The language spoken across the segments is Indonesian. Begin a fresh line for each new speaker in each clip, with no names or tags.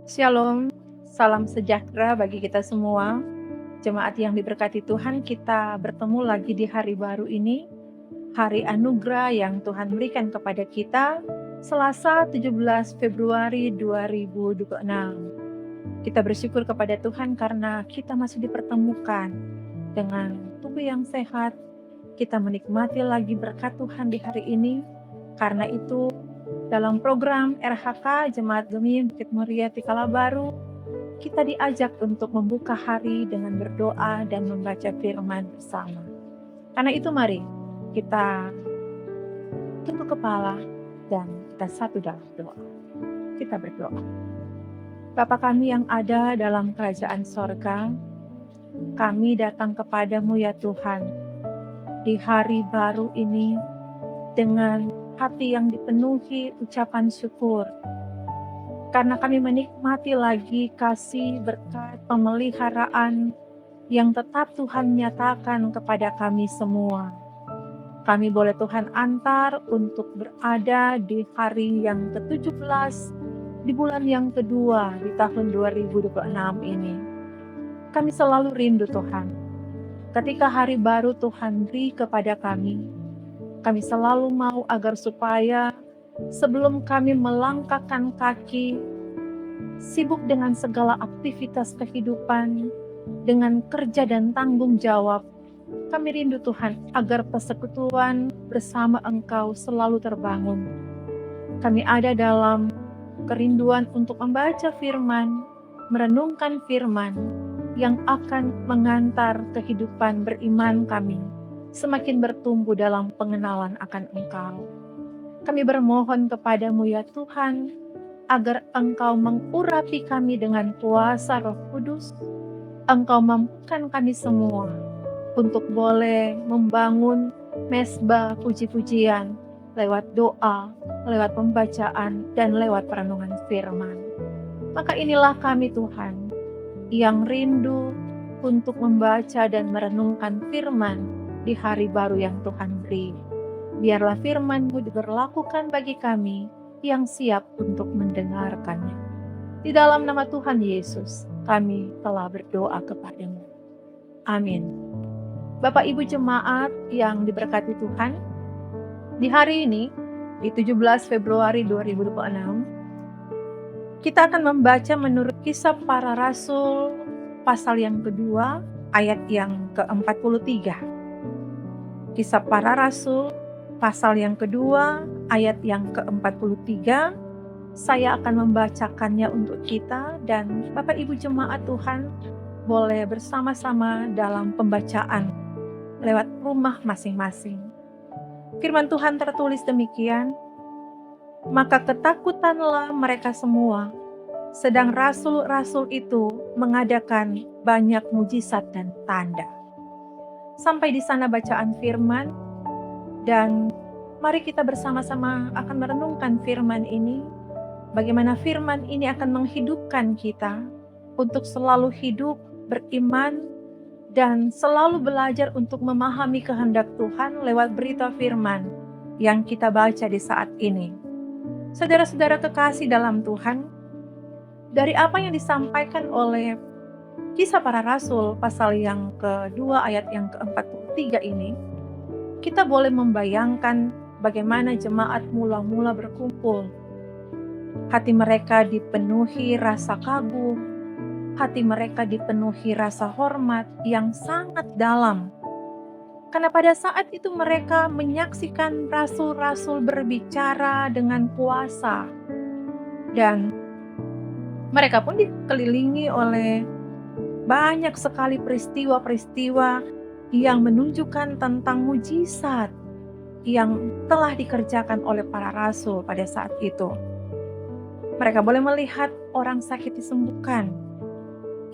Shalom, salam sejahtera bagi kita semua. Jemaat yang diberkati Tuhan, kita bertemu lagi di hari baru ini, hari anugerah yang Tuhan berikan kepada kita, Selasa 17 Februari 2026. Kita bersyukur kepada Tuhan karena kita masih dipertemukan dengan tubuh yang sehat. Kita menikmati lagi berkat Tuhan di hari ini. Karena itu, dalam program RHK Jemaat Gemim Bukit Muria Tikala Baru, kita diajak untuk membuka hari dengan berdoa dan membaca firman bersama. Karena itu mari kita tunduk kepala dan kita satu dalam doa. Kita berdoa. Bapa kami yang ada dalam kerajaan sorga, kami datang kepadamu ya Tuhan, di hari baru ini dengan hati yang dipenuhi ucapan syukur. Karena kami menikmati lagi kasih berkat pemeliharaan yang tetap Tuhan nyatakan kepada kami semua. Kami boleh Tuhan antar untuk berada di hari yang ke-17 di bulan yang kedua di tahun 2026 ini. Kami selalu rindu Tuhan. Ketika hari baru Tuhan beri kepada kami selalu mau agar supaya sebelum kami melangkahkan kaki, sibuk dengan segala aktivitas kehidupan, dengan kerja dan tanggung jawab, kami rindu Tuhan agar persekutuan bersama Engkau selalu terbangun. Kami ada dalam kerinduan untuk membaca firman, merenungkan firman yang akan mengantar kehidupan beriman kami semakin bertumbuh dalam pengenalan akan Engkau. Kami bermohon kepadamu ya Tuhan, agar Engkau mengurapi kami dengan kuasa Roh Kudus. Engkau mampukan kami semua untuk boleh membangun mezbah puji-pujian lewat doa, lewat pembacaan, dan lewat perenungan firman. Maka inilah kami Tuhan, yang rindu untuk membaca dan merenungkan firman di hari baru yang Tuhan beri. Biarlah firman-Mu diberlakukan bagi kami yang siap untuk mendengarkannya. Di dalam nama Tuhan Yesus, kami telah berdoa kepadamu. Amin. Bapak Ibu Jemaat yang diberkati Tuhan, di hari ini, di 17 Februari 2026, kita akan membaca menurut Kisah Para Rasul, pasal yang kedua, ayat yang ke-43. Kisah Para Rasul, pasal yang kedua, ayat yang ke-43. Saya akan membacakannya untuk kita dan Bapak Ibu Jemaat Tuhan boleh bersama-sama dalam pembacaan lewat rumah masing-masing. Firman Tuhan tertulis demikian, maka ketakutanlah mereka semua, sedang rasul-rasul itu mengadakan banyak mujizat dan tanda. Sampai di sana bacaan firman, dan mari kita bersama-sama akan merenungkan firman ini, bagaimana firman ini akan menghidupkan kita untuk selalu hidup, beriman, dan selalu belajar untuk memahami kehendak Tuhan lewat berita firman yang kita baca di saat ini. Saudara-saudara kekasih dalam Tuhan, dari apa yang disampaikan oleh Kisah Para Rasul pasal yang kedua ayat yang ke-43 ini, kita boleh membayangkan bagaimana jemaat mula-mula berkumpul. Hati mereka dipenuhi rasa kagum, hati mereka dipenuhi rasa hormat yang sangat dalam. Karena pada saat itu mereka menyaksikan rasul-rasul berbicara dengan kuasa. Dan mereka pun dikelilingi oleh banyak sekali peristiwa-peristiwa yang menunjukkan tentang mujizat yang telah dikerjakan oleh para rasul pada saat itu. Mereka boleh melihat orang sakit disembuhkan,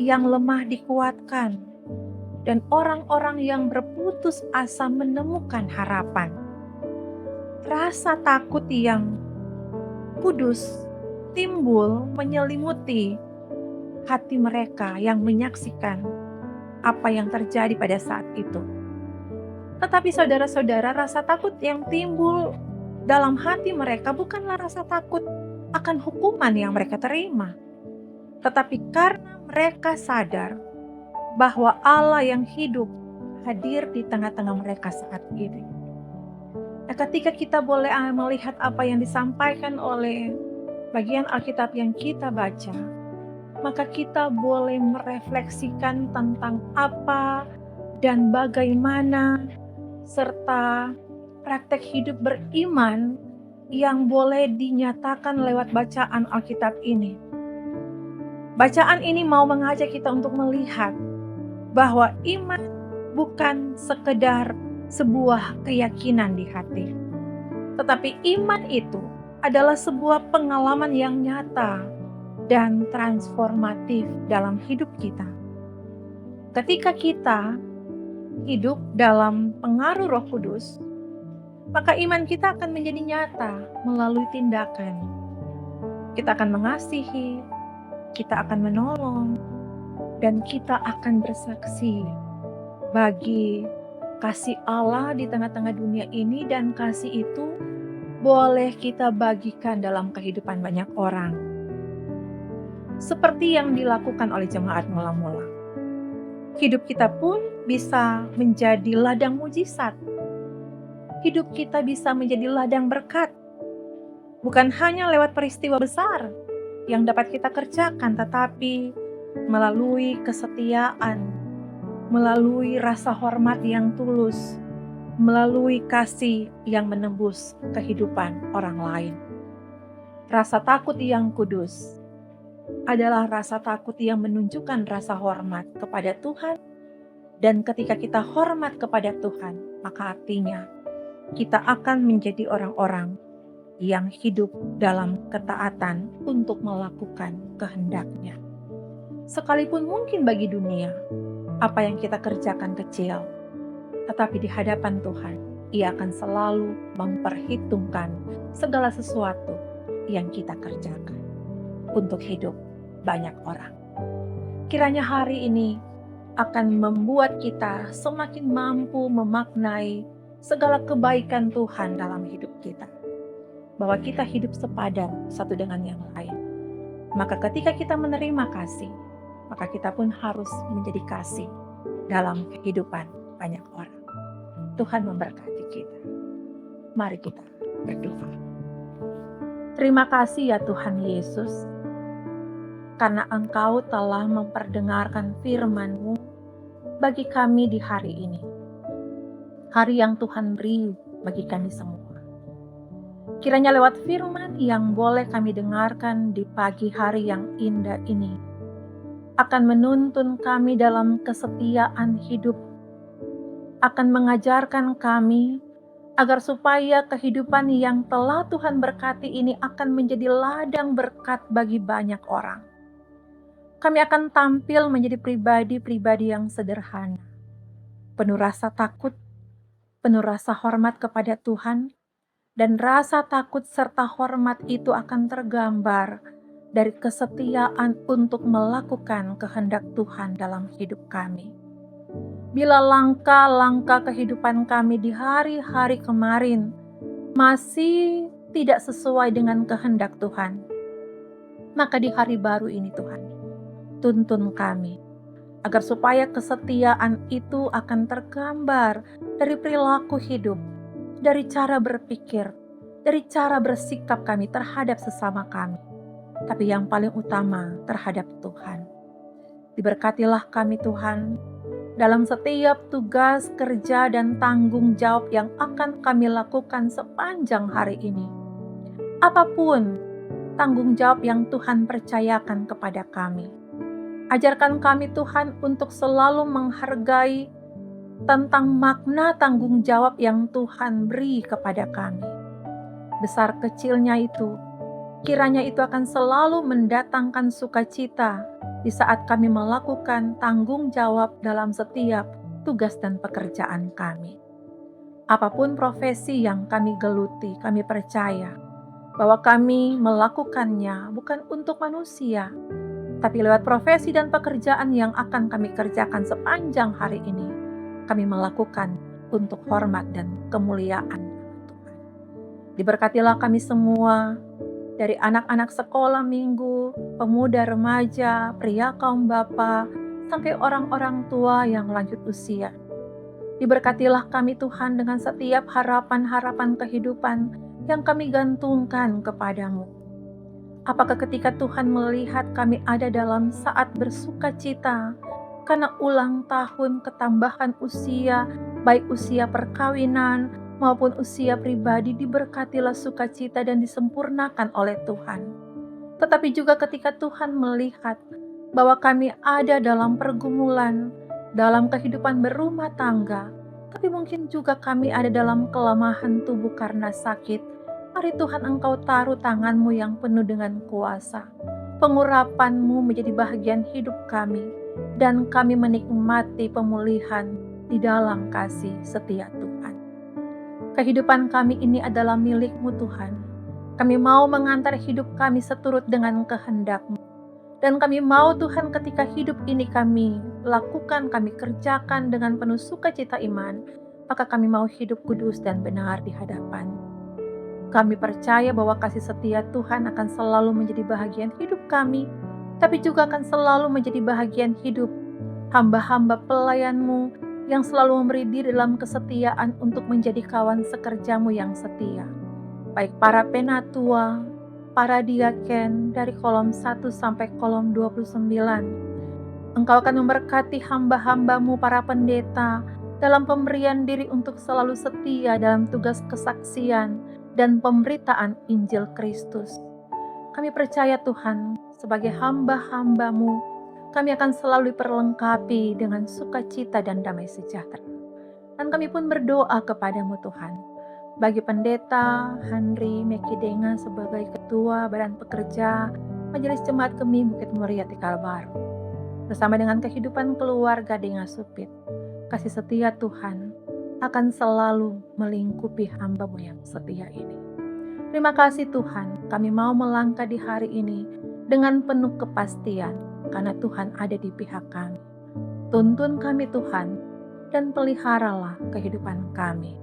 yang lemah dikuatkan, dan orang-orang yang berputus asa menemukan harapan. Rasa takut yang kudus timbul menyelimuti hati mereka yang menyaksikan apa yang terjadi pada saat itu. Tetapi saudara-saudara, rasa takut yang timbul dalam hati mereka bukanlah rasa takut akan hukuman yang mereka terima. Tetapi karena mereka sadar bahwa Allah yang hidup hadir di tengah-tengah mereka saat ini. Nah, ketika kita boleh melihat apa yang disampaikan oleh bagian Alkitab yang kita baca, maka kita boleh merefleksikan tentang apa dan bagaimana serta praktek hidup beriman yang boleh dinyatakan lewat bacaan Alkitab ini. Bacaan ini mau mengajak kita untuk melihat bahwa iman bukan sekedar sebuah keyakinan di hati, tetapi iman itu adalah sebuah pengalaman yang nyata dan transformatif dalam hidup kita. Ketika kita hidup dalam pengaruh Roh Kudus, maka iman kita akan menjadi nyata melalui tindakan. Kita akan mengasihi, kita akan menolong, dan kita akan bersaksi bagi kasih Allah di tengah-tengah dunia ini, dan kasih itu boleh kita bagikan dalam kehidupan banyak orang. Seperti yang dilakukan oleh jemaat mula-mula. Hidup kita pun bisa menjadi ladang mujizat. Hidup kita bisa menjadi ladang berkat. Bukan hanya lewat peristiwa besar yang dapat kita kerjakan, tetapi melalui kesetiaan, melalui rasa hormat yang tulus, melalui kasih yang menembus kehidupan orang lain. Rasa takut yang kudus adalah rasa takut yang menunjukkan rasa hormat kepada Tuhan. Dan ketika kita hormat kepada Tuhan, maka artinya kita akan menjadi orang-orang yang hidup dalam ketaatan untuk melakukan kehendak-Nya. Sekalipun mungkin bagi dunia, apa yang kita kerjakan kecil, tetapi di hadapan Tuhan, Ia akan selalu memperhitungkan segala sesuatu yang kita kerjakan untuk hidup banyak orang. Kiranya hari ini akan membuat kita semakin mampu memaknai segala kebaikan Tuhan dalam hidup kita. Bahwa kita hidup sepadan satu dengan yang lain. Maka ketika kita menerima kasih, maka kita pun harus menjadi kasih dalam kehidupan banyak orang. Tuhan memberkati kita. Mari kita berdoa. Terima kasih ya Tuhan Yesus, karena Engkau telah memperdengarkan firman-Mu bagi kami di hari ini. Hari yang Tuhan beri bagi kami semua. Kiranya lewat firman yang boleh kami dengarkan di pagi hari yang indah ini, akan menuntun kami dalam kesetiaan hidup, akan mengajarkan kami agar supaya kehidupan yang telah Tuhan berkati ini akan menjadi ladang berkat bagi banyak orang. Kami akan tampil menjadi pribadi-pribadi yang sederhana, penuh rasa takut, penuh rasa hormat kepada Tuhan, dan rasa takut serta hormat itu akan tergambar dari kesetiaan untuk melakukan kehendak Tuhan dalam hidup kami. Bila langkah-langkah kehidupan kami di hari-hari kemarin masih tidak sesuai dengan kehendak Tuhan, maka di hari baru ini Tuhan, tuntun kami agar supaya kesetiaan itu akan tergambar dari perilaku hidup, dari cara berpikir, dari cara bersikap kami terhadap sesama kami, tapi yang paling utama terhadap Tuhan. Diberkatilah kami Tuhan dalam setiap tugas, kerja, dan tanggung jawab yang akan kami lakukan sepanjang hari ini. Apapun tanggung jawab yang Tuhan percayakan kepada kami, ajarkan kami Tuhan untuk selalu menghargai tentang makna tanggung jawab yang Tuhan beri kepada kami. Besar kecilnya itu, kiranya itu akan selalu mendatangkan sukacita di saat kami melakukan tanggung jawab dalam setiap tugas dan pekerjaan kami. Apapun profesi yang kami geluti, kami percaya bahwa kami melakukannya bukan untuk manusia, tapi lewat profesi dan pekerjaan yang akan kami kerjakan sepanjang hari ini, kami melakukan untuk hormat dan kemuliaan Tuhan. Diberkatilah kami semua dari anak-anak sekolah minggu, pemuda remaja, pria kaum bapa, sampai orang-orang tua yang lanjut usia. Diberkatilah kami Tuhan dengan setiap harapan-harapan kehidupan yang kami gantungkan kepadamu. Apakah ketika Tuhan melihat kami ada dalam saat bersuka cita karena ulang tahun ketambahan usia, baik usia perkawinan maupun usia pribadi, diberkatilah sukacita dan disempurnakan oleh Tuhan. Tetapi juga ketika Tuhan melihat bahwa kami ada dalam pergumulan, dalam kehidupan berumah tangga, tapi mungkin juga kami ada dalam kelemahan tubuh karena sakit, mari Tuhan Engkau taruh tangan-Mu yang penuh dengan kuasa. Pengurapan-Mu menjadi bahagian hidup kami, dan kami menikmati pemulihan di dalam kasih setia Tuhan. Kehidupan kami ini adalah milik-Mu Tuhan. Kami mau mengantar hidup kami seturut dengan kehendak-Mu. Dan kami mau Tuhan ketika hidup ini kami lakukan, kami kerjakan dengan penuh sukacita iman, maka kami mau hidup kudus dan benar di hadapan. Kami percaya bahwa kasih setia Tuhan akan selalu menjadi bahagian hidup kami, tapi juga akan selalu menjadi bahagian hidup hamba-hamba pelayan-Mu yang selalu memberi diri dalam kesetiaan untuk menjadi kawan sekerja-Mu yang setia. Baik para penatua, para diaken dari kolom 1 sampai kolom 29. Engkau akan memberkati hamba-hamba-Mu para pendeta dalam pemberian diri untuk selalu setia dalam tugas kesaksian dan pemberitaan Injil Kristus. Kami percaya Tuhan, sebagai hamba-hamba-Mu, kami akan selalu diperlengkapi dengan sukacita dan damai sejahtera. Dan kami pun berdoa kepadamu Tuhan, bagi pendeta Henry Mekidenga sebagai Ketua Badan Pekerja Majelis Jemaat Kemi Bukit Muria Tegal Baru, bersama dengan kehidupan keluarga Denga Supit, kasih setia Tuhan akan selalu melingkupi hamba-Mu yang setia ini. Terima kasih Tuhan, kami mau melangkah di hari ini dengan penuh kepastian, karena Tuhan ada di pihak kami. Tuntun kami Tuhan, dan peliharalah kehidupan kami.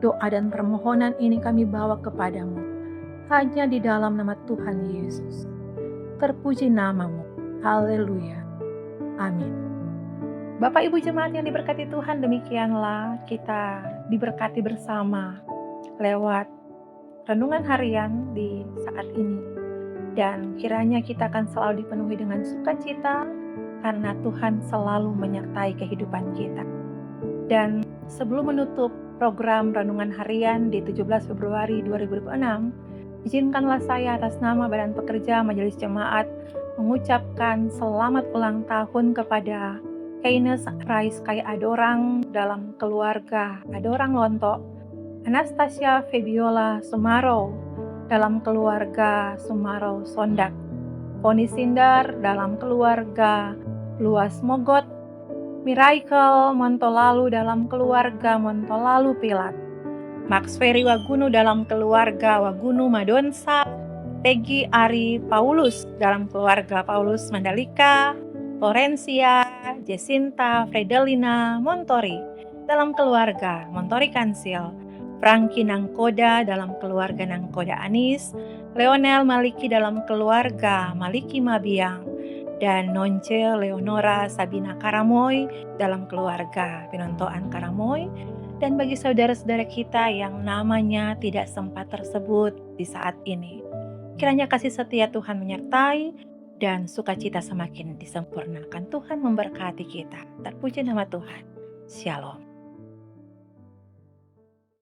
Doa dan permohonan ini kami bawa kepadamu, hanya di dalam nama Tuhan Yesus. Terpuji namamu. Haleluya. Amin. Bapak Ibu Jemaat yang diberkati Tuhan, demikianlah kita diberkati bersama lewat renungan harian di saat ini. Dan kiranya kita akan selalu dipenuhi dengan sukacita, karena Tuhan selalu menyertai kehidupan kita. Dan sebelum menutup program Renungan Harian di 17 Februari 2026, izinkanlah saya atas nama Badan Pekerja Majelis Jemaat mengucapkan selamat ulang tahun kepada Keynes Rais Kai Adorang dalam keluarga Adorang Lontok, Anastasia Febiola Sumaro dalam keluarga Sumaro Sondak, Poni Sindar dalam keluarga Luas Mogot, Miracle Montolalu dalam keluarga Montolalu Pilat, Max Ferry Wagunu dalam keluarga Wagunu Madonsa, Peggy Ari Paulus dalam keluarga Paulus Mandalika, Florencia, Jacinta Fredelina Montori dalam keluarga Montori Kansil, Franky Nangkoda dalam keluarga Nangkoda Anis, Leonel Maliki dalam keluarga Maliki Mabiang, dan Nonce Leonora Sabina Karamoy dalam keluarga Pinontoan Karamoy. Dan bagi saudara-saudara kita yang namanya tidak sempat tersebut di saat ini, kiranya kasih setia Tuhan menyertai dan sukacita semakin disempurnakan. Tuhan memberkati kita. Terpuji nama Tuhan. Shalom.